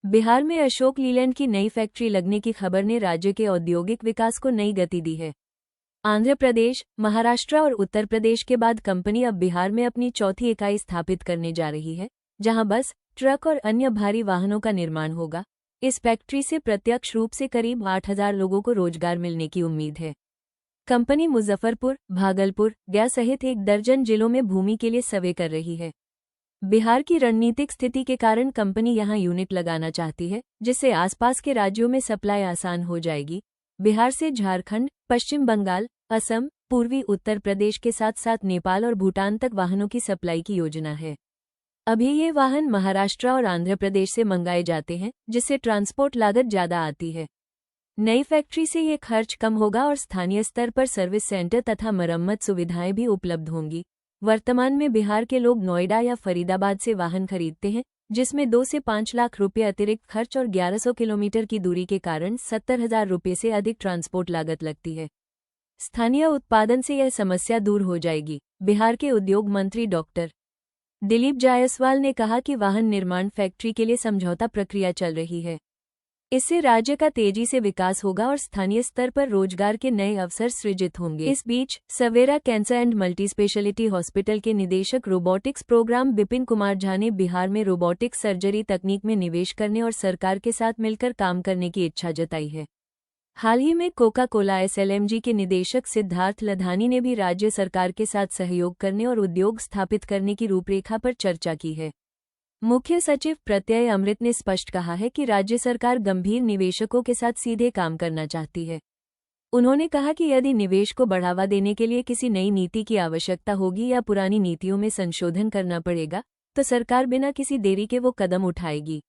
बिहार में अशोक लीलैंड की नई फैक्ट्री लगने की खबर ने राज्य के औद्योगिक विकास को नई गति दी है। आंध्र प्रदेश, महाराष्ट्र और उत्तर प्रदेश के बाद कंपनी अब बिहार में अपनी चौथी इकाई स्थापित करने जा रही है, जहां बस, ट्रक और अन्य भारी वाहनों का निर्माण होगा। इस फैक्ट्री से प्रत्यक्ष रूप से करीब 8,000 लोगों को रोजगार मिलने की उम्मीद है। कंपनी मुजफ्फरपुर, भागलपुर, गया सहित 1 दर्जन जिलों में भूमि के लिए सर्वे कर रही है। बिहार की रणनीतिक स्थिति के कारण कंपनी यहां यूनिट लगाना चाहती है, जिससे आसपास के राज्यों में सप्लाई आसान हो जाएगी। बिहार से झारखंड, पश्चिम बंगाल, असम, पूर्वी उत्तर प्रदेश के साथ साथ नेपाल और भूटान तक वाहनों की सप्लाई की योजना है। अभी ये वाहन महाराष्ट्र और आंध्र प्रदेश से मंगाए जाते हैं, जिससे ट्रांसपोर्ट लागत ज्यादा आती है। नई फैक्ट्री से ये खर्च कम होगा और स्थानीय स्तर पर सर्विस सेंटर तथा मरम्मत सुविधाएं भी उपलब्ध होंगी। वर्तमान में बिहार के लोग नोएडा या फरीदाबाद से वाहन खरीदते हैं, जिसमें 2 से 5 लाख रुपये अतिरिक्त खर्च और 1100 किलोमीटर की दूरी के कारण 70,000 रुपये से अधिक ट्रांसपोर्ट लागत लगती है। स्थानीय उत्पादन से यह समस्या दूर हो जाएगी। बिहार के उद्योग मंत्री डॉक्टर दिलीप जायसवाल ने कहा कि वाहन निर्माण फैक्ट्री के लिए समझौता प्रक्रिया चल रही है। इससे राज्य का तेजी से विकास होगा और स्थानीय स्तर पर रोजगार के नए अवसर सृजित होंगे। इस बीच Savera cancer and multi speciality hospital के निदेशक रोबोटिक्स प्रोग्राम विपिन कुमार झा ने बिहार में रोबोटिक्स सर्जरी तकनीक में निवेश करने और सरकार के साथ मिलकर काम करने की इच्छा जताई है। हाल ही में कोका कोला SLMG के निदेशक सिद्धार्थ लधानी ने भी राज्य सरकार के साथ सहयोग करने और उद्योग स्थापित करने की रूपरेखा पर चर्चा की है। मुख्य सचिव प्रत्यय अमृत ने स्पष्ट कहा है कि राज्य सरकार गंभीर निवेशकों के साथ सीधे काम करना चाहती है। उन्होंने कहा कि यदि निवेश को बढ़ावा देने के लिए किसी नई नीति की आवश्यकता होगी या पुरानी नीतियों में संशोधन करना पड़ेगा, तो सरकार बिना किसी देरी के वो कदम उठाएगी।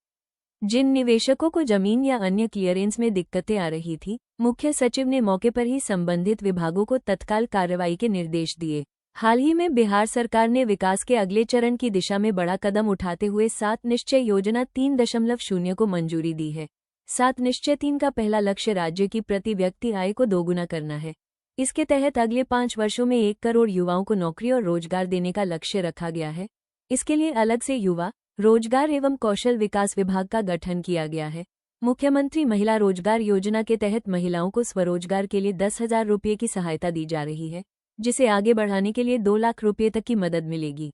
जिन निवेशकों को जमीन या अन्य क्लियरेंस में दिक्कतें आ रही थी, मुख्य सचिव ने मौके पर ही संबंधित विभागों को तत्काल कार्रवाई के निर्देश दिए। हाल ही में बिहार सरकार ने विकास के अगले चरण की दिशा में बड़ा कदम उठाते हुए 7 निश्चय योजना 3.0 को मंजूरी दी है। 7 निश्चय 3 का पहला लक्ष्य राज्य की प्रति व्यक्ति आय को दोगुना करना है। इसके तहत अगले 5 वर्षों में 1 करोड़ युवाओं को नौकरी और रोजगार देने का लक्ष्य रखा गया है। इसके लिए अलग से युवा, रोजगार एवं कौशल विकास विभाग का गठन किया गया है। मुख्यमंत्री महिला रोजगार योजना के तहत महिलाओं को स्वरोजगार के लिए 10,000 रुपये की सहायता दी जा रही है, जिसे आगे बढ़ाने के लिए 2 लाख रुपये तक की मदद मिलेगी।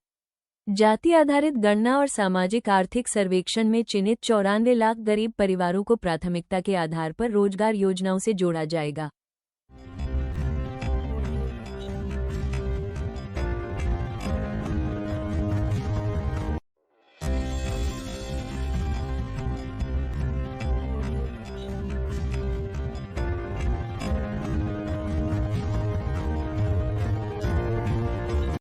जाति आधारित गणना और सामाजिक आर्थिक सर्वेक्षण में चिन्हित 94 लाख गरीब परिवारों को प्राथमिकता के आधार पर रोजगार योजनाओं से जोड़ा जाएगा।